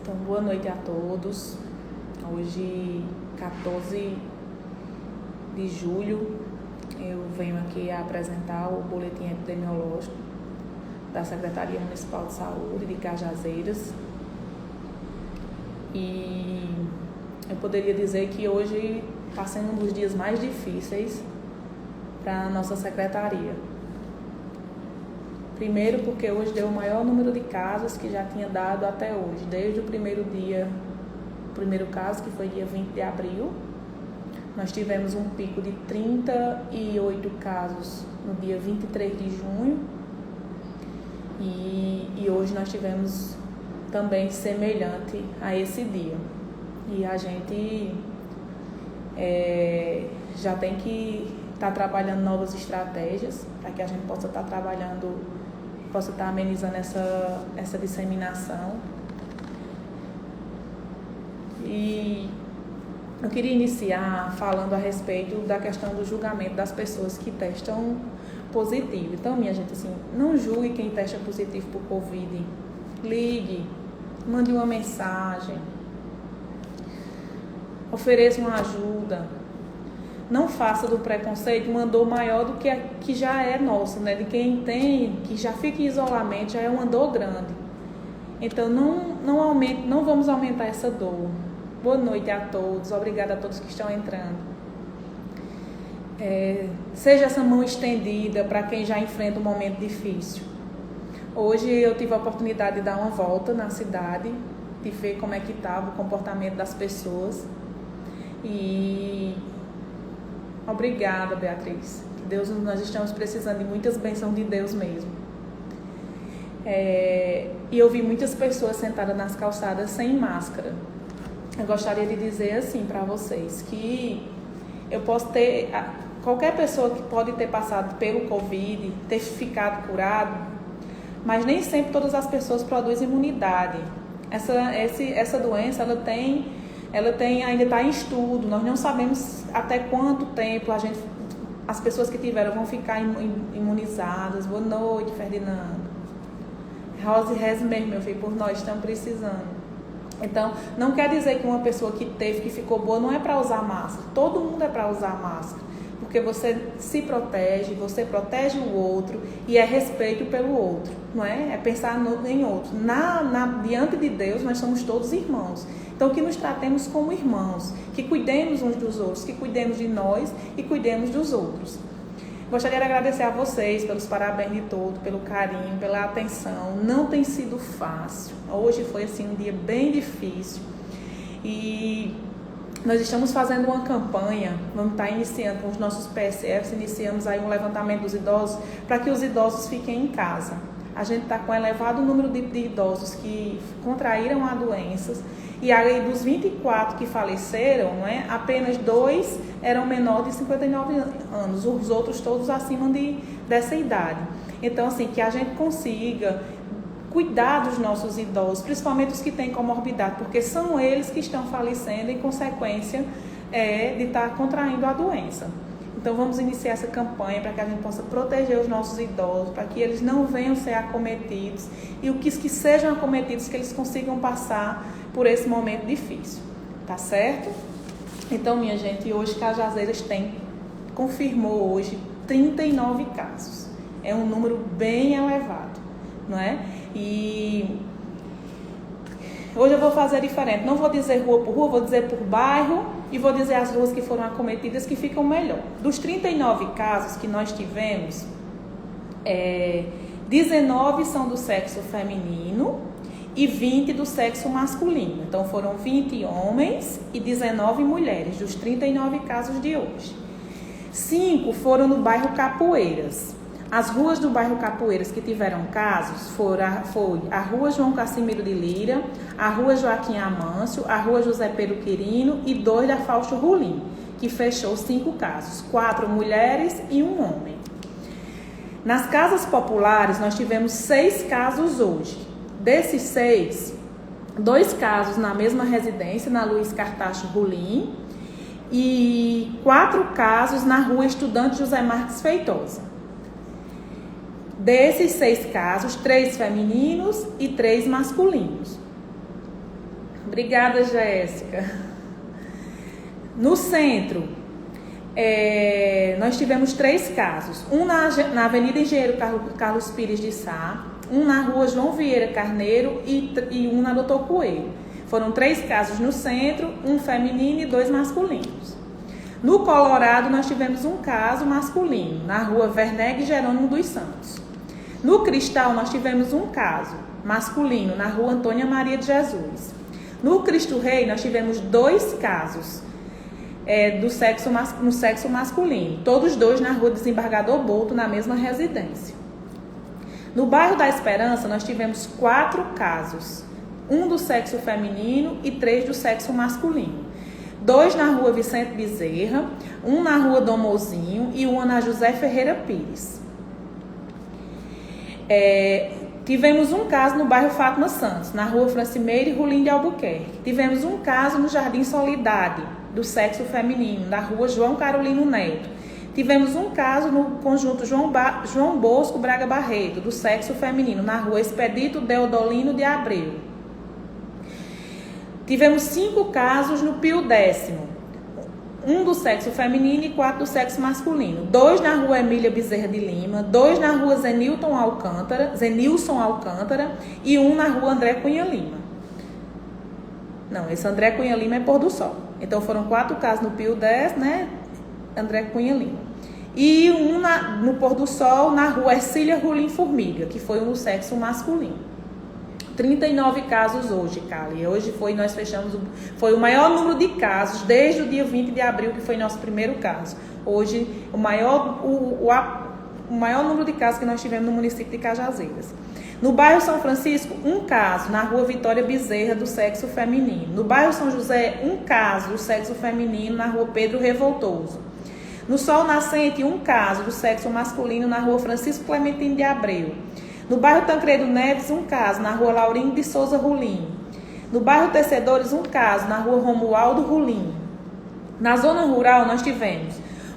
Então, boa noite a todos. Hoje, 14 de julho, eu venho aqui apresentar o boletim epidemiológico da Secretaria Municipal de Saúde de Cajazeiras. E eu poderia dizer que hoje está sendo um dos dias mais difíceis para a nossa secretaria. Primeiro porque hoje deu o maior número de casos que já tinha dado até hoje, desde o primeiro caso, que foi dia 20 de abril. Nós tivemos um pico de 38 casos no dia 23 de junho e hoje nós tivemos também semelhante a esse dia. E a gente já tem que estar trabalhando novas estratégias para que a gente possa estar amenizando essa disseminação. E eu queria iniciar falando a respeito da questão do julgamento das pessoas que testam positivo. Então, minha gente, assim, não julgue quem testa positivo por Covid. Ligue, mande uma mensagem, ofereça uma ajuda. Não faça do preconceito uma dor maior do que já é nossa, né? De quem tem, que já fica em isolamento, já é uma dor grande. Então, não vamos aumentar essa dor. Boa noite a todos, obrigada a todos que estão entrando. Seja essa mão estendida para quem já enfrenta um momento difícil. Hoje eu tive a oportunidade de dar uma volta na cidade, de ver como é que estava o comportamento das pessoas. E obrigada, Beatriz. Nós estamos precisando de muitas bênçãos de Deus mesmo. E eu vi muitas pessoas sentadas nas calçadas sem máscara. Eu gostaria de dizer assim para vocês que qualquer pessoa que pode ter passado pelo Covid, ter ficado curado, mas nem sempre todas as pessoas produzem imunidade. Essa doença, ainda está em estudo. Nós não sabemos até quanto tempo as pessoas que tiveram vão ficar imunizadas. Boa noite, Ferdinando. Rose, reze mesmo, meu filho, por nós estamos precisando. Então, não quer dizer que uma pessoa que ficou boa não é para usar máscara. Todo mundo é para usar máscara. Porque você se protege, você protege o outro e é respeito pelo outro, não é? É pensar em outro. Diante de Deus, nós somos todos irmãos. Então, que nos tratemos como irmãos, que cuidemos uns dos outros, que cuidemos de nós e cuidemos dos outros. Gostaria de agradecer a vocês pelos parabéns de todos, pelo carinho, pela atenção. Não tem sido fácil. Hoje foi assim um dia bem difícil. E nós estamos fazendo uma campanha, vamos estar iniciando com os nossos PSFs, iniciamos aí um levantamento dos idosos para que os idosos fiquem em casa. A gente está com um elevado número de idosos que contraíram a doenças e aí dos 24 que faleceram, não é? Apenas 2 eram menores de 59 anos, os outros todos acima dessa idade. Então, assim, que a gente consiga cuidar dos nossos idosos, principalmente os que têm comorbidade, porque são eles que estão falecendo em consequência de estar contraindo a doença. Então, vamos iniciar essa campanha para que a gente possa proteger os nossos idosos, para que eles não venham ser acometidos e que sejam acometidos, que eles consigam passar por esse momento difícil. Tá certo? Então, minha gente, hoje Cajazeiras confirmou hoje 39 casos. É um número bem elevado, não é? E hoje eu vou fazer diferente. Não vou dizer rua por rua, vou dizer por bairro e vou dizer as ruas que foram acometidas que ficam melhor. Dos 39 casos que nós tivemos, 19 são do sexo feminino e 20 do sexo masculino. Então foram 20 homens e 19 mulheres dos 39 casos de hoje. 5 foram no bairro Capoeiras. As ruas do bairro Capoeiras que tiveram casos foi a Rua João Cassimiro de Lira, a Rua Joaquim Amâncio, a Rua José Pedro Quirino e 2 da Fausto Rolim, que fechou 5 casos, 4 mulheres e 1 homem. Nas casas populares, nós tivemos 6 casos hoje. Desses 6, 2 casos na mesma residência, na Luiz Cartacho Rolim, e 4 casos na Rua Estudante José Marques Feitosa. Desses 6 casos, 3 femininos e 3 masculinos. Obrigada, Jéssica. No centro, nós tivemos 3 casos. Um na Avenida Engenheiro Carlos Pires de Sá, um na Rua João Vieira Carneiro e um na Doutor Coelho. Foram 3 casos no centro, um feminino e 2 masculinos. No Colorado, nós tivemos um caso masculino, na Rua Verneg Jerônimo dos Santos. No Cristal, nós tivemos um caso masculino, na Rua Antônia Maria de Jesus. No Cristo Rei, nós tivemos 2 casos no sexo masculino, todos 2 na Rua Desembargador Boto, na mesma residência. No bairro da Esperança, nós tivemos 4 casos, um do sexo feminino e 3 do sexo masculino. 2 na Rua Vicente Bezerra, um na Rua Dom Mozinho e uma na José Ferreira Pires. Tivemos um caso no bairro Fátima Santos, na Rua Francimeira e Rolim de Albuquerque. Tivemos um caso no Jardim Solidade, do sexo feminino, na Rua João Carolino Neto. Tivemos um caso no conjunto João Bosco Braga Barreto, do sexo feminino, na Rua Expedito Deodolino de Abreu. Tivemos 5 casos no Pio Décimo, um do sexo feminino e 4 do sexo masculino. 2 na Rua Emília Bezerra de Lima, 2 na Rua Zenilson Alcântara e um na Rua André Cunha Lima. Não, esse André Cunha Lima é Pôr do Sol. Então foram 4 casos no Pio 10, né? André Cunha Lima. E um no Pôr do Sol, na Rua Ercília Rolim Formiga, que foi um no sexo masculino. 39 casos hoje, Cali. Hoje nós fechamos, foi o maior número de casos desde o dia 20 de abril, que foi nosso primeiro caso. Hoje, o maior número de casos que nós tivemos no município de Cajazeiras. No bairro São Francisco, um caso, na Rua Vitória Bezerra, do sexo feminino. No bairro São José, um caso do sexo feminino, na Rua Pedro Revoltoso. No Sol Nascente, um caso do sexo masculino, na Rua Francisco Clementino de Abreu. No bairro Tancredo Neves, um caso, na Rua Laurindo de Souza Rolim. No bairro Tecedores, um caso, na Rua Romualdo Rolim. Na zona rural, nós tivemos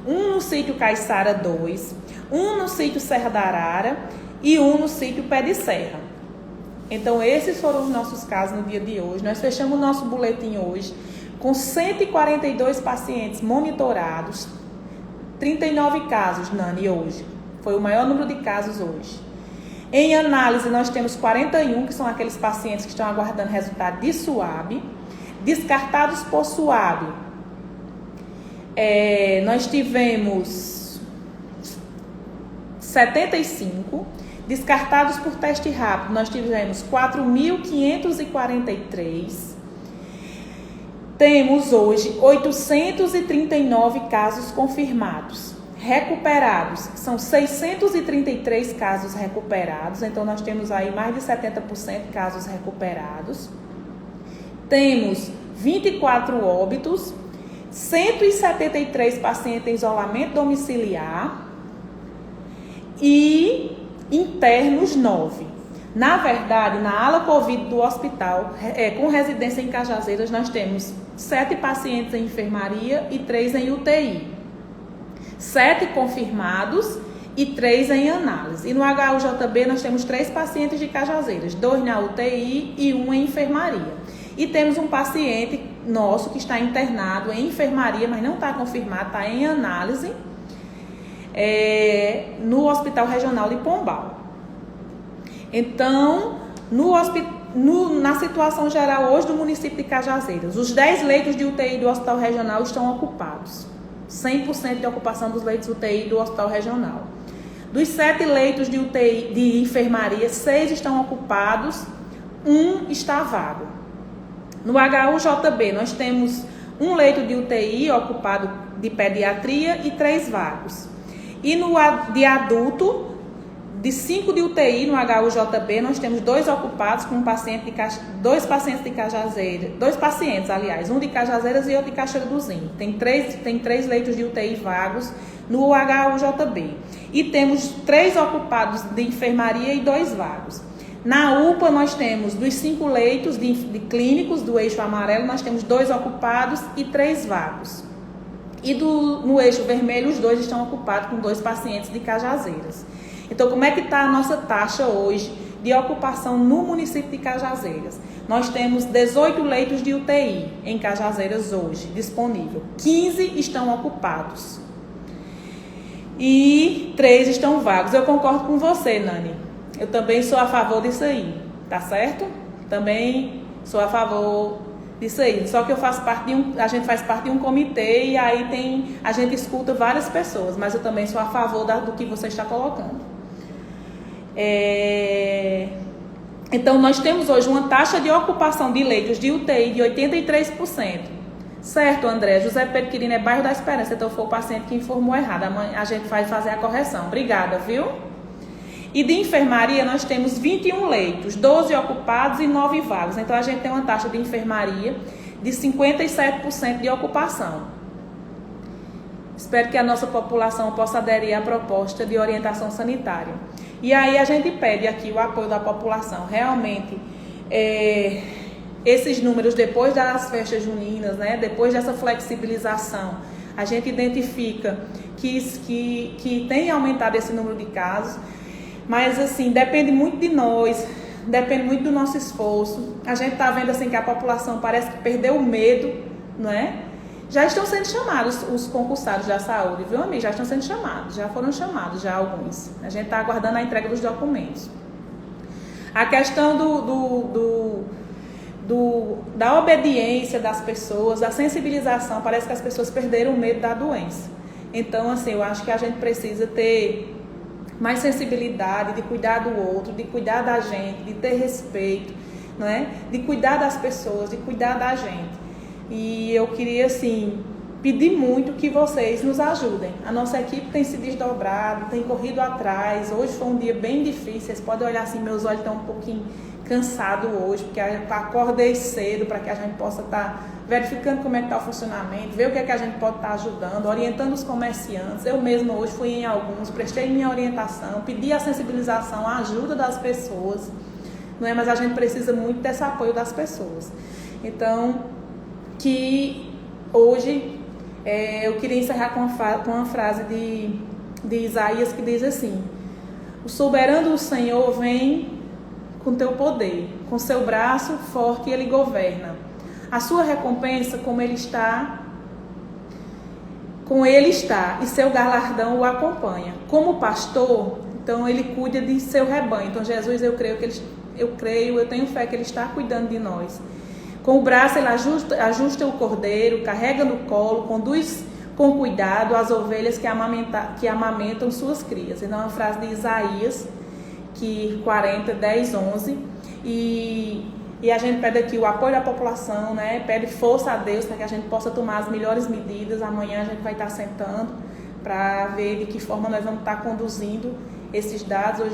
um no sítio Caiçara 2, um no sítio Serra da Arara e um no sítio Pé de Serra. Então, esses foram os nossos casos no dia de hoje. Nós fechamos o nosso boletim hoje com 142 pacientes monitorados, 39 casos, Nani, hoje. Foi o maior número de casos hoje. Em análise, nós temos 41, que são aqueles pacientes que estão aguardando resultado de SUAB. Descartados por SUAB, nós tivemos 75. Descartados por teste rápido, nós tivemos 4.543. Temos hoje 839 casos confirmados. Recuperados, são 633 casos recuperados, então nós temos aí mais de 70% de casos recuperados. Temos 24 óbitos, 173 pacientes em isolamento domiciliar e internos 9. Na verdade, na ala Covid do hospital, com residência em Cajazeiras, nós temos 7 pacientes em enfermaria e 3 em UTI. 7 confirmados e 3 em análise. E no HUJB nós temos 3 pacientes de Cajazeiras, 2 na UTI e 1 em enfermaria. E temos um paciente nosso que está internado em enfermaria, mas não está confirmado, está em análise, no Hospital Regional de Pombal. Então, na situação geral hoje do município de Cajazeiras, os 10 leitos de UTI do Hospital Regional estão ocupados. 100% de ocupação dos leitos UTI do Hospital Regional. Dos 7 leitos de UTI de enfermaria, 6 estão ocupados, 1 está vago. No HUJB, nós temos um leito de UTI ocupado de pediatria e 3 vagos. E no de adulto, de 5 de UTI no HUJB, nós temos 2 ocupados com 2 pacientes de Cajazeiras, 2 pacientes, aliás, um de Cajazeiras e outro de Cachoeira do Zinco. Tem 3 leitos de UTI vagos no HUJB. E temos 3 ocupados de enfermaria e 2 vagos. Na UPA, nós temos dos 5 leitos de clínicos do eixo amarelo, nós temos 2 ocupados e 3 vagos. E no eixo vermelho, os 2 estão ocupados com 2 pacientes de Cajazeiras. Então, como é que está a nossa taxa hoje de ocupação no município de Cajazeiras. Nós temos 18 leitos de UTI em Cajazeiras hoje, disponível. 15 estão ocupados. E 3 estão vagos. Eu concordo com você, Nani. Eu também sou a favor disso aí, tá certo? Também sou a favor disso aí. Só que eu faço parte a gente faz parte de um comitê e aí a gente escuta várias pessoas, mas eu também sou a favor do que você está colocando. Então, nós temos hoje uma taxa de ocupação de leitos de UTI de 83%. Certo, André? José Pedro Quirino é bairro da Esperança, então foi o paciente que informou errado. Amanhã a gente vai fazer a correção. Obrigada, viu? E de enfermaria nós temos 21 leitos, 12 ocupados e 9 vagos. Então a gente tem uma taxa de enfermaria de 57% de ocupação. Espero que a nossa população possa aderir à proposta de orientação sanitária. E aí a gente pede aqui o apoio da população. Realmente, esses números depois das festas juninas, né, depois dessa flexibilização, a gente identifica que tem aumentado esse número de casos, mas assim, depende muito de nós, depende muito do nosso esforço. A gente está vendo assim que a população parece que perdeu o medo, não é? Já estão sendo chamados os concursados da saúde, viu, amigo? Já estão sendo chamados, já foram chamados, já alguns. A gente está aguardando a entrega dos documentos. A questão da obediência das pessoas, da sensibilização, parece que as pessoas perderam o medo da doença. Então, assim, eu acho que a gente precisa ter mais sensibilidade, de cuidar do outro, de cuidar da gente, de ter respeito, não é? De cuidar das pessoas, de cuidar da gente. E eu queria, assim, pedir muito que vocês nos ajudem. A nossa equipe tem se desdobrado, tem corrido atrás. Hoje foi um dia bem difícil. Vocês podem olhar assim, meus olhos estão um pouquinho cansados hoje, porque eu acordei cedo para que a gente possa estar verificando como é que está o funcionamento, ver o que é que a gente pode estar ajudando, orientando os comerciantes. Eu mesma hoje fui em alguns, prestei minha orientação, pedi a sensibilização, a ajuda das pessoas, não é? Mas a gente precisa muito desse apoio das pessoas. Então, que hoje eu queria encerrar com uma frase de Isaías que diz assim: o soberano do Senhor vem com teu poder, com seu braço forte ele governa. A sua recompensa com ele está, e seu galardão o acompanha. Como pastor, então ele cuida de seu rebanho. Então Jesus, eu tenho fé que ele está cuidando de nós. Com o braço ele ajusta o cordeiro, carrega no colo, conduz com cuidado as ovelhas que amamentam suas crias. Então é uma frase de Isaías 40, 10, 11. E a gente pede aqui o apoio da população, né? Pede força a Deus para que a gente possa tomar as melhores medidas. Amanhã a gente vai estar sentando para ver de que forma nós vamos estar conduzindo esses dados.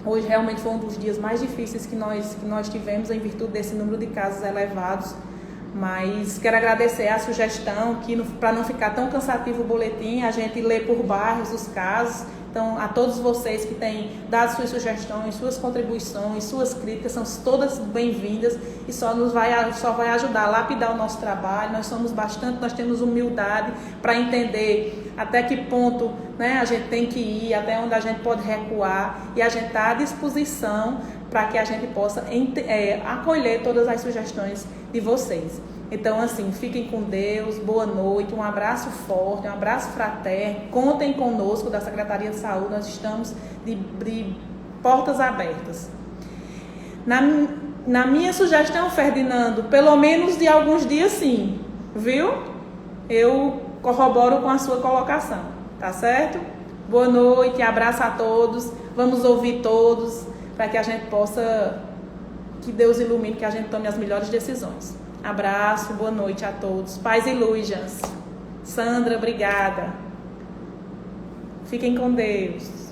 Hoje realmente foi um dos dias mais difíceis que nós tivemos em virtude desse número de casos elevados. Mas quero agradecer a sugestão que, para não ficar tão cansativo o boletim, a gente lê por bairros os casos. Então, a todos vocês que têm dado suas sugestões, suas contribuições, suas críticas, são todas bem-vindas e só vai ajudar a lapidar o nosso trabalho. Nós temos humildade para entender até que ponto, né, a gente tem que ir, até onde a gente pode recuar, e a gente está à disposição para que a gente possa acolher todas as sugestões de vocês. Então, assim, fiquem com Deus, boa noite, um abraço forte, um abraço fraterno, contem conosco da Secretaria de Saúde, nós estamos de portas abertas. Na minha sugestão, Ferdinando, pelo menos de alguns dias sim, viu? Eu corroboro com a sua colocação, tá certo? Boa noite, abraço a todos, vamos ouvir todos, para que a gente possa, que Deus ilumine, que a gente tome as melhores decisões. Abraço, boa noite a todos. Paz e luz, Jans. Sandra, obrigada. Fiquem com Deus.